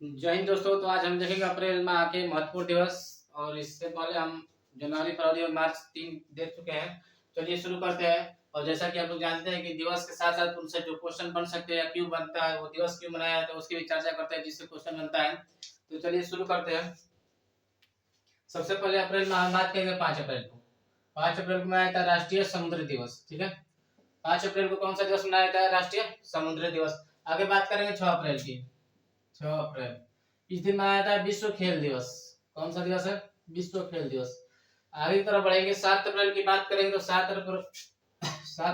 जय हिंद दोस्तों। तो आज हम देखेंगे अप्रैल माह के महत्वपूर्ण दिवस। और इससे पहले हम जनवरी, फरवरी और मार्च 3 देख चुके हैं। चलिए शुरू करते हैं। और जैसा कि आप लोग जानते हैं कि दिवस के साथ साथ उनसे जो क्वेश्चन बन सकते हैं, क्यों बनता है, वो दिवस क्यों मनाया जाता है, उसकी भी चर्चा करते हैं जिससे क्वेश्चन बनता है। तो चलिए शुरू करते हैं। सबसे पहले अप्रैल माह हम बात करेंगे 5 अप्रैल को। 5 अप्रैल को मनाया जाता है राष्ट्रीय समुद्र दिवस। ठीक है, 5 अप्रैल को कौन सा दिवस मनाया जाता है? राष्ट्रीय समुद्र दिवस। आगे बात करेंगे 6 अप्रैल की। 6 अप्रैल इस दिन मनाया जाता है विश्व खेल दिवस। कौन सा दिवस है? विश्व खेल दिवस। आगे की तरफ बढ़ेंगे, 7 अप्रैल की बात करेंगे तो 7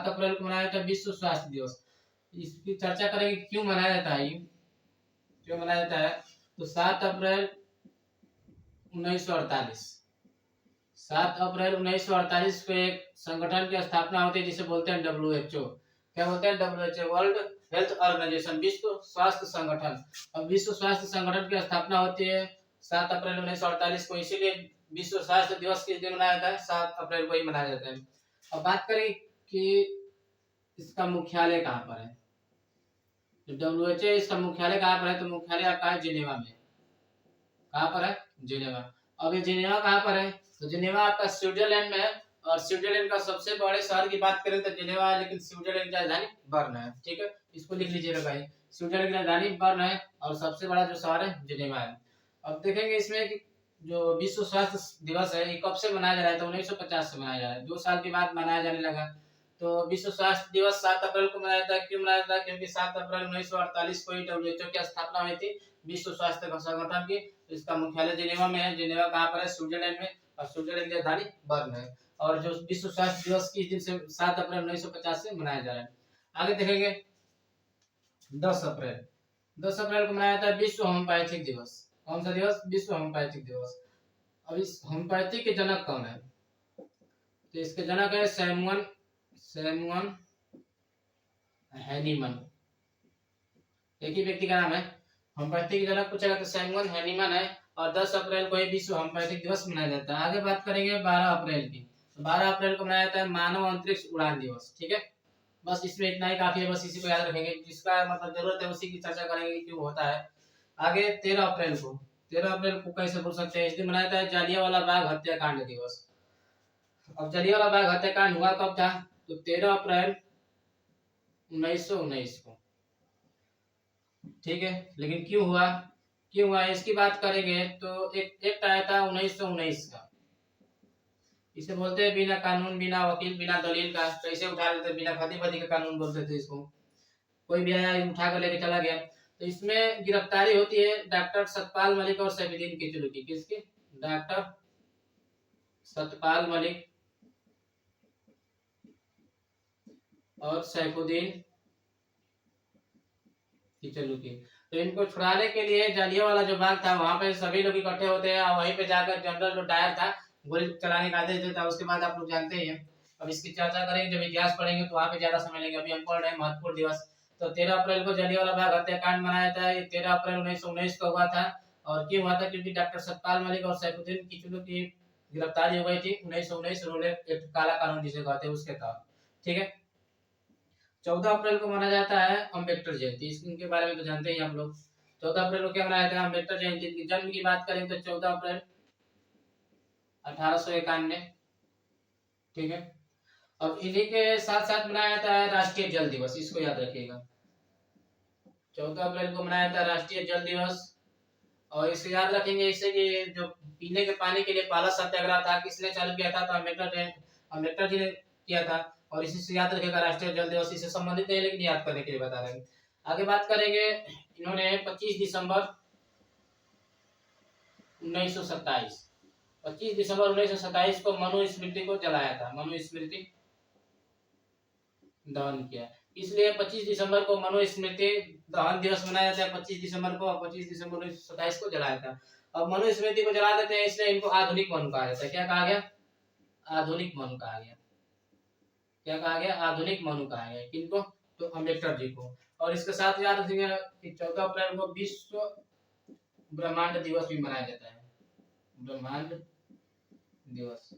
अप्रैल को मनाया जाता है विश्व स्वास्थ्य दिवस। इसकी चर्चा करेंगे क्यों मनाया जाता है, क्यों मनाया जाता है। तो 7 अप्रैल 1948, 7 अप्रैल 1948 को एक संगठन की स्थापना होती है जिसे बोलते हैं WHO। क्या बोलते हैं? WHO, वर्ल्ड हेल्थ ऑर्गेनाइजेशन, विश्व स्वास्थ्य संगठन। अब विश्व स्वास्थ्य संगठन की स्थापना होती है 7 अप्रैल 1948 को, इसीलिए विश्व स्वास्थ्य दिवस किस दिन मनाया जाता है? 7 अप्रैल को ही मनाया जाता है। अब बात करें कि इसका मुख्यालय कहाँ पर है। जो WHO इसका मुख्यालय कहाँ पर है? तो मुख्यालय आपका है जिनेवा में। कहाँ पर है? जिनेवा। अब ये जिनेवा कहाँ पर है? तो जिनेवा आपका स्विट्जरलैंड में है। और स्विट्जरलैंड का सबसे बड़े शहर की बात करें तो जिनेवा है, लेकिन स्विट्जरलैंड की राजधानी बर्न है। ठीक है, इसको लिख लीजिएगा भाई। स्विट्जरलैंड की राजधानी बर्न है और सबसे बड़ा जो शहर है जिनेवा है। अब देखेंगे इसमें कि जो विश्व स्वास्थ्य दिवस है ये कब से मनाया जा रहा है? तो 1950 से मनाया जा रहा है। 2 साल के बाद मनाया जाने लगा। तो विश्व स्वास्थ्य दिवस 7 अप्रैल को मनाया जाता है। क्यों मनाया जाता है? क्योंकि 7 अप्रैल 1948 को ही WHO की स्थापना हुई थी, विश्व स्वास्थ्य संगठन की। इसका मुख्यालय जिनेवा में है। जिनेवा कहाँ पर है? स्विट्जरलैंड में। और स्विट्जरलैंड की राजधानी बर्न है। और जो विश्व स्वास्थ्य दिवस किस दिन से 7 अप्रैल 1950 से मनाया जा रहा है। आगे देखेंगे 10 अप्रैल। 10 अप्रैल को मनाया जाता है विश्व होम्योपैथिक दिवस। कौन सा दिवस? विश्व होम्योपैथिक दिवस। अब इस होम्योपैथी के जनक कौन है? तो इसके जनक है सैमुअल हैनीमन। एक ही व्यक्ति का नाम है। होम्योपैथी के जनक पूछेगा तो सैमुअल हैनीमन है। और 10 अप्रैल को ही विश्व होम्योपैथिक दिवस मनाया जाता है। आगे बात करेंगे 12 अप्रैल की। तो 12 अप्रैल को मनाया जाता है मानव अंतरिक्ष उड़ान दिवस। ठीक है, बस इसमें इतना ही काफी है। बस इसी को याद रखेंगे, जिसका मतलब जरूरत है उसी की चर्चा करेंगे क्यों होता है। आगे 13 अप्रैल को कैसे भूल सकते हैं? इस दिन मनाया जाता है जालियांवाला बाग हत्याकांड दिवस। अब जालियांवाला बाग हत्याकांड हुआ कब था? तो 13 अप्रैल 1919 को। ठीक है, लेकिन क्यों हुआ इसकी बात करेंगे तो एक एक्ट आया था 1919 का। इसे बोलते हैं बिना कानून, बिना वकील, बिना दलील का। कैसे उठा लेते? बिना खती का कानून बोलते थे इसको। कोई भी आया उठा कर लेके चला गया। तो इसमें गिरफ्तारी होती है डॉक्टर सतपाल मलिक और सैफुद्दीन किचलू की। किसकी? डॉक्टर सतपाल मलिक और सैफुद्दीन किचलू की। तो इनको छुड़ाने के लिए जालियांवाला जो बाग था वहां पे सभी लोग इकट्ठे होते हैं और वहीं पे जाकर जनरल जो डायर था गोली चलाने का आदेश देता है। उसके बाद आप लोग जानते ही हैं। अब इसकी चर्चा करेंगे, जब इतिहास पढ़ेंगे तो वहां पे ज्यादा समय लेंगे। अभी हम पढ़ रहे हैं महत्वपूर्ण दिवस। तो 13 अप्रैल को जालियांवाला बाग हत्याकांड मनाया जाता है। 13 अप्रैल 1919 को हुआ था। और क्यों हुआ था? क्योंकि डॉक्टर सतपाल मलिक और सैफुद्दीन किचलू की गिरफ्तारी हो गई थी 1919 रूल एक्ट, काला कानून जिसे कहते हैं, उसके तहत। ठीक है, 14 अप्रैल को माना जाता है अम्बेडकर जयंती। इनके बारे में तो जानते ही आप लोग। 14 अप्रैल को क्या मनाया जाता है? अम्बेडकर जयंती। की जन्म की बात करें तो 14 अप्रैल 1891। ठीक है, अब इन्हीं के साथ साथ मनाया जाता है राष्ट्रीय जल दिवस। इसको याद रखिएगा, 14 अप्रैल को मनाया जाता है राष्ट्रीय जल दिवस। और इसे याद रखेंगे इससे कि जो पीने के पानी के लिए पहला सत्याग्रह था किसने चालू किया था? तो अम्बेडकर जी ने किया था। और इसी से याद रखेगा राष्ट्रीय जल दिवस। इससे संबंधित नहीं लेकिन याद करने के लिए बता रहे हैं। आगे बात करेंगे, इन्होंने 25 दिसंबर 1927 25 दिसंबर 1927 को मनुस्मृति को जलाया था। मनुस्मृति दहन किया, इसलिए 25 दिसंबर को मनुस्मृति दहन दिवस मनाया जाता है। 25 दिसंबर को 25 दिसंबर 1927 को जलाया था। अब मनुस्मृति को जला देते हैं, इसलिए इनको आधुनिक मनु कहा जाता है। क्या कहा गया? आधुनिक मनु कहा गया। क्या कहा गया? आधुनिक मनु कहा गया। किनको? तो अम्बेडकर जी को। और इसके साथ याद रखिएगा कि 14 अप्रैल को विश्व ब्रह्मांड दिवस भी मनाया जाता है। ब्रह्मांड दिवस।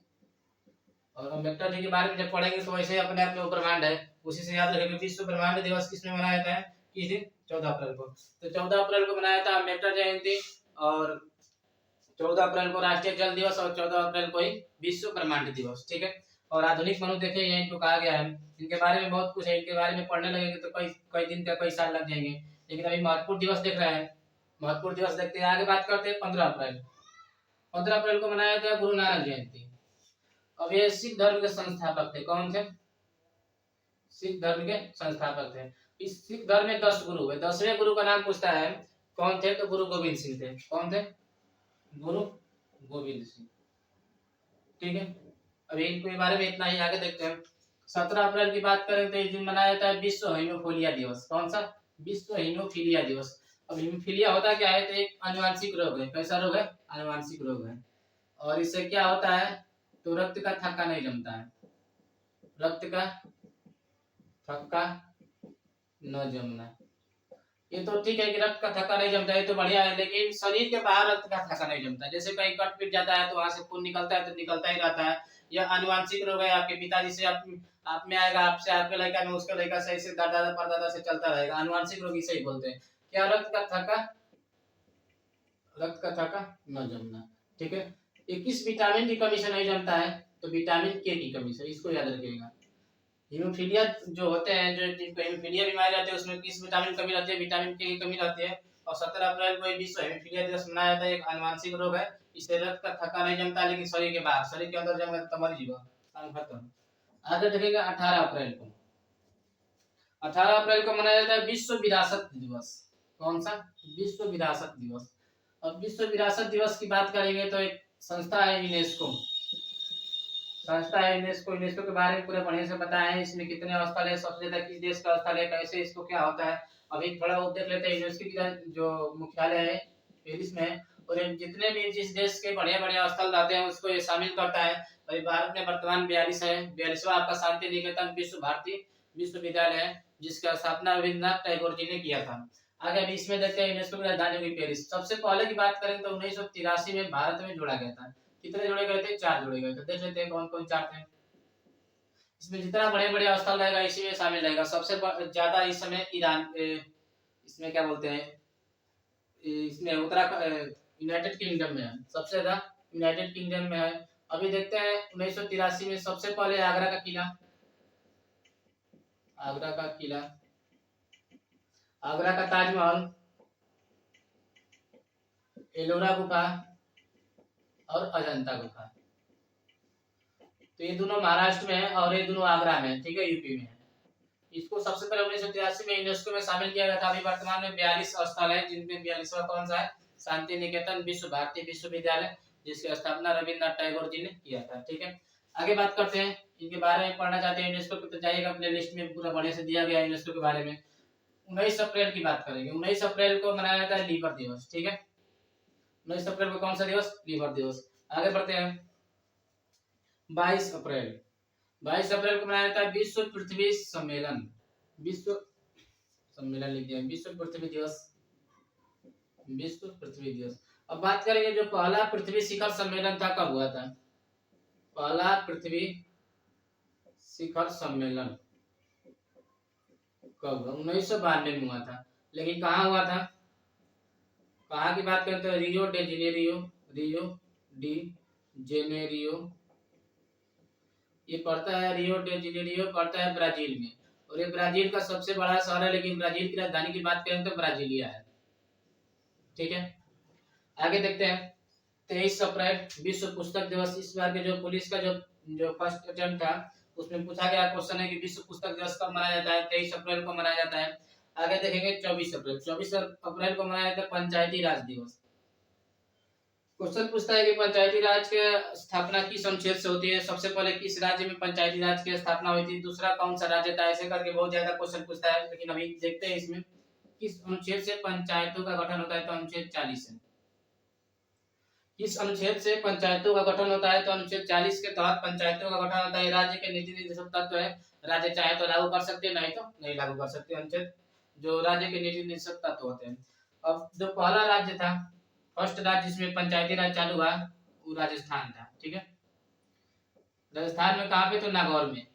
और अम्बेडकर जी के बारे में जब पढ़ेंगे तो वैसे अपने आप में वो ब्रह्मांड है, उसी से याद रखेंगे। विश्व ब्रह्मांड दिवस किसमें मनाया जाता है? किस दिन? 14 अप्रैल को। तो 14 अप्रैल को मनाया था अम्बेडकर जयंती, और 14 अप्रैल को राष्ट्रीय जल दिवस, और 14 अप्रैल को ही विश्व ब्रह्मांड दिवस। ठीक है। और आधुनिक मनु देखे यहीं तो कहा गया है, इनके बारे में बहुत कुछ है, इनके बारे में पढ़ने लगेंगे तो कई कई दिन का कई साल लग जाएंगे। लेकिन अभी महत्वपूर्ण दिवस देख रहे हैं, महत्वपूर्ण दिवस देखते हैं। आगे बात करते हैं 15 अप्रैल। 15 अप्रैल को मनाया था गुरु नानक जयंती। अब ये सिख धर्म के संस्थापक थे। कौन थे? सिख धर्म के संस्थापक थे। इस सिख धर्म में 10 गुरु हुए। 10वें गुरु का नाम पूछता है, कौन थे? तो गुरु गोविंद सिंह थे। कौन थे? गुरु गोविंद सिंह। ठीक है। अभी इनके बारे में इतना ही, आगे देखते हैं। 17 अप्रैल की बात करें तो इस दिन मनाया जाता है विश्व हीमोफीलिया दिवस। कौन सा? विश्व हीमोफीलिया दिवस। अब हीमोफीलिया होता क्या है? तो एक आनुवांशिक रोग है। कैसा रोग है? आनुवांशिक रोग है। और इससे क्या होता है? तो रक्त का थक्का नहीं जमता है, रक्त का थक्का न जमना। ये तो ठीक है कि रक्त का थक्का नहीं जमता है, तो बढ़िया है, लेकिन शरीर के बाहर रक्त का थक्का नहीं जमता। जैसे कहीं कट पिट जाता है तो वहां से खून निकलता है, तो निकलता ही रहता है। यह आनुवांशिक रोग है। आपके पिताजी से आप में आएगा, आपसे आपके लड़का में, उसके लड़का से, ऐसे दादा परदादा से चलता रहेगा। आनुवांशिक रोग इसे ही बोलते हैं। क्या? रक्त का थक्का, रक्त का थक्का न जमना। ठीक है। 21 विटामिन की कमी से नहीं जमता है, तो विटामिन के की कमी से, इसको याद रखिएगा। हीमोफीलिया जो होते हैं, जो जिनको हीमोफीलिया बीमारी रहती है, उसमें किस विटामिन की कमी रहती है? विटामिन के की कमी रहती है। और 17 अप्रैल को विश्व हीमोफीलिया दिवस मनाया जाता है। एक आनुवांशिक रोग है, इससे रक्त का थक्का नहीं जमता, लेकिन शरीर के बाहर, शरीर के अंदर जमेगा तो मर जीवा, काम खत्म। आगे देखेगा 18 अप्रैल को। 18 अप्रैल को मनाया जाता है विश्व विरासत दिवस। कौन सा? विश्व विरासत दिवस। अब विश्व विरासत दिवस की बात करेंगे तो एक संस्था है यूनेस्को, संस्था है यूनेस्को। यूनेस्को के बारे में पूरे बढ़िया से बताया है। इसमें कितने स्थल है, सबसे ज्यादा किस देश का स्थल है, कैसे इसको क्या होता है, अभी थोड़ा बहुत देख लेते हैं। यूनेस्को का जो मुख्यालय है पेरिस में है, और जितने भी जिस देश के बढ़िया बढ़िया स्थल रहते हैं उसको ये शामिल करता है। अभी भारत में वर्तमान 42 है। 42वां आपका शांति निकेतन विश्व भारती विश्वविद्यालय है, जिसका स्थापना रविन्द्रनाथ टैगोर जी ने किया था। आगे अभी इसमें देखते हैं यूनेस्को की राजधानी हुई पेरिस। सबसे पहले की बात करें तो 1983 में भारत में जोड़ा गया था। कितने जोड़े गए थे? 4 जोड़े गए थे। देख लेते हैं कौन कौन 4 थे। इसमें जितना बड़े बड़े स्थल रहेगा इसी में शामिल रहेगा। सबसे ज्यादा इस समय ईरान, इसमें क्या बोलते हैं, इसमें उत्तराखंड यूनाइटेड किंगडम में है। सबसे ज्यादा यूनाइटेड किंगडम में है। अभी देखते हैं 1983 में सबसे पहले आगरा का किला, आगरा का किला, आगरा का ताजमहल, एलोरा गुफा और अजंता गुफा। तो ये दोनों महाराष्ट्र में है और ये दोनों आगरा में है। ठीक है, यूपी में है। इसको सबसे पहले 1983 में यूनेस्को में शामिल किया गया था। अभी वर्तमान में 42 स्थल है, जिनमें 42वां कौन सा है? शांति निकेतन विश्व भारती विश्वविद्यालय, जिसकी स्थापना रविन्द्रनाथ टैगोर जी ने किया था। ठीक है। आगे बात करते हैं, इनके बारे में पढ़ना चाहते हैं यूनेस्को पे तो जाइएगा, अपने लिस्ट में पूरा बढ़िया से दिया गया है यूनेस्को के बारे में। 19 अप्रैल की बात करेंगे। 19 अप्रैल को मनाया जाता है लीवर दिवस। ठीक है। 19 अप्रैल को कौन सा दिवस? लीवर दिवस। आगे बढ़ते हैं 22 अप्रैल। 22 अप्रैल को मनाया जाता है विश्व पृथ्वी सम्मेलन, विश्व सम्मेलन लिख दिया, विश्व पृथ्वी दिवस, विश्व पृथ्वी दिवस। अब बात करेंगे जो पहला पृथ्वी शिखर सम्मेलन था कब हुआ था? पहला पृथ्वी शिखर सम्मेलन कब? 1992 में हुआ था। लेकिन कहाँ हुआ था? कहाँ की बात करें तो Rio de Janeiro, Rio de Janeiro, ये पड़ता है, रियो डे जेनेरियो पड़ता है ब्राजील में। और ये ब्राजील का सबसे बड़ा शहर है, लेकिन ब्राजील की राजधानी की बात करें तो ब्राजीलिया है। ठीक है। आगे देखते हैं 23 अप्रैल विश्व पुस्तक दिवस। इस बार के जो पुलिस का जो फर्स्ट अटेम्प्ट था उसमें पूछा गया क्वेश्चन है कि विश्व पुस्तक दिवस कब मनाया जाता है? 23 अप्रैल को मनाया जाता है। आगे देखेंगे 24 अप्रैल। 24 अप्रैल को मनाया जाता है पंचायती राज दिवस। क्वेश्चन पूछता है कि पंचायती राज की स्थापना किस अनुच्छेद से होती है? सबसे पहले किस राज्य में पंचायती राज की स्थापना हुई थी? दूसरा कौन सा राज्य था? ऐसे करके बहुत ज्यादा क्वेश्चन पूछता है, लेकिन अभी देखते हैं इसमें किस अनुच्छेद से पंचायतों का गठन होता है। तो अनुच्छेद 40 से। किस अनुच्छेद से पंचायतों का गठन होता है? तो अनुच्छेद 40 के तहत पंचायतों का गठन होता है। राज्य के नीति निर्देशक तत्व है, राज्य चाहे तो लागू कर सकते हैं, नहीं तो नहीं लागू कर सकते। अनुच्छेद जो राज्य के नीति निर्देशक तत्व होते हैं। अब जो पहला राज्य था, फर्स्ट राज्य जिसमें पंचायती राज चालू हुआ, वो राजस्थान था। ठीक है। राजस्थान में कहाँ पे? तो नागौर में।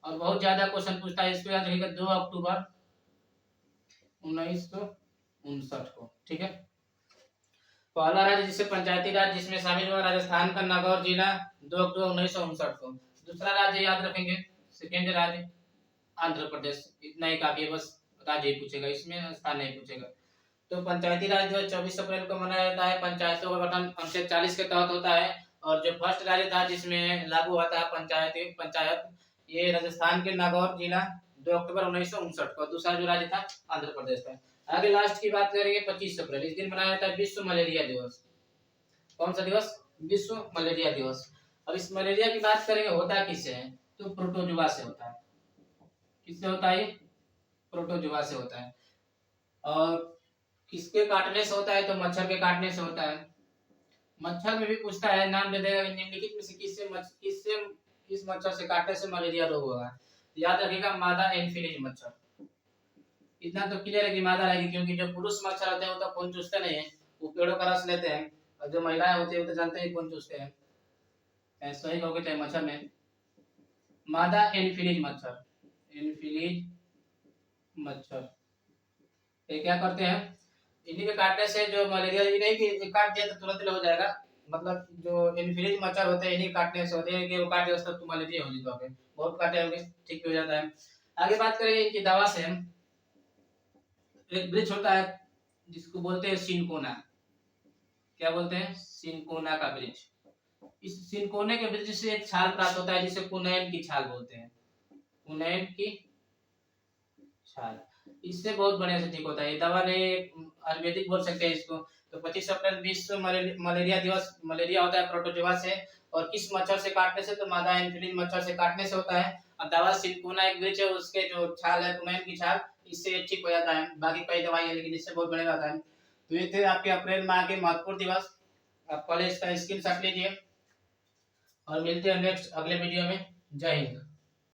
और बहुत ज्यादा क्वेश्चन पूछता है, इसको याद रखिएगा। 2 अक्टूबर 1959 को। ठीक है, पहला राज्य जिसे पंचायती राज जिसमें शामिल हुआ राजस्थान का नागौर जिला 2 अक्टूबर 1959 को। दूसरा राज्य याद रखेंगे, सेकेंड राज्य आंध्र प्रदेश। इतना ही काफी है, बस राज्य ही पूछेगा, इसमें स्थान नहीं पूछेगा। तो पंचायती राज जो 24 अप्रैल को मनाया जाता है, पंचायतों का गठन अनुच्छेद 40 के तहत होता है। और जो फर्स्ट राज्य था जिसमें लागू होता है पंचायत, ये राजस्थान के नागौर जिला 2 अक्टूबर 1959 को। दूसरा जो राज्य था आंध्र प्रदेश था। आगे लास्ट की बात करेंगे 25 अप्रैल, इस दिन मनाया जाता है विश्व मलेरिया दिवस। कौन सा दिवस? विश्व मलेरिया दिवस। अब इस मलेरिया की बात करेंगे, होता किससे है? तो प्रोटोजुआ से होता है। किससे होता है? प्रोटोजुआ से होता है। और किसके काटने से होता है? तो मच्छर के काटने से होता है। मच्छर में भी पूछता है, नाम दे देगा निम्नलिखित में से किससे किस मच्छर से काटने से मलेरिया रोग होगा। याद रखिएगा, मादा एनफिलीज मच्छर। इतना तो क्लियर है कि मादा रहेगी, क्योंकि जो पुरुष मच्छर होते हैं वो तो खून चूसते नहीं है, वो पेड़ों का रस लेते हैं। और जो महिलाएं होती है वो तो जानते हैं खून चूसते हैं। सही कहोगे चाहे मच्छर में, मादा एनफिलीज मच्छर। एनफिलीज मच्छर ये क्या करते हैं? इन्हीं के काटने से जो मलेरिया, ये नहीं कि काट दिया तो तुरंत हो जाएगा, मतलब जो एनफिलीज मच्छर होते हैं इन्हीं काटने से होते हैं कि वो काट दिया तो मलेरिया हो जाता है। बहुत काटे होंगे, ठीक हो जाता है। आगे बात करेंगे इनकी दवा से। एक वृक्ष होता है जिसको बोलते हैं सिनकोना। क्या बोलते हैं? सिनकोना का वृक्ष। इस सिनकोने के वृक्ष से एक छाल प्राप्त होता है जिसे कुनैन की छाल बोलते हैं। कुनैन की छाल, इससे बहुत बढ़िया से ठीक होता है। ये दवा ने आयुर्वेदिक बोल सकते हैं इसको। तो 25 अप्रैल विश्व मलेरिया दिवस। मलेरिया होता है प्रोटोजुआ से, और किस मच्छर से काटने से? तो मादा एनफिलीज मच्छर से काटने से होता है। और दवा सिनकोना एक वृक्ष है, उसके जो छाल है कुनैन की छाल, इससे ठीक हो जाता है। बाकी कई दवाई है लेकिन इससे बहुत बढ़िया रहता है। तो ये थे आपके अप्रैल माह के महत्वपूर्ण दिवस। आप पहले इसका स्क्रीनशॉट लीजिए और मिलते हैं नेक्स्ट अगले वीडियो में। जय हिंद।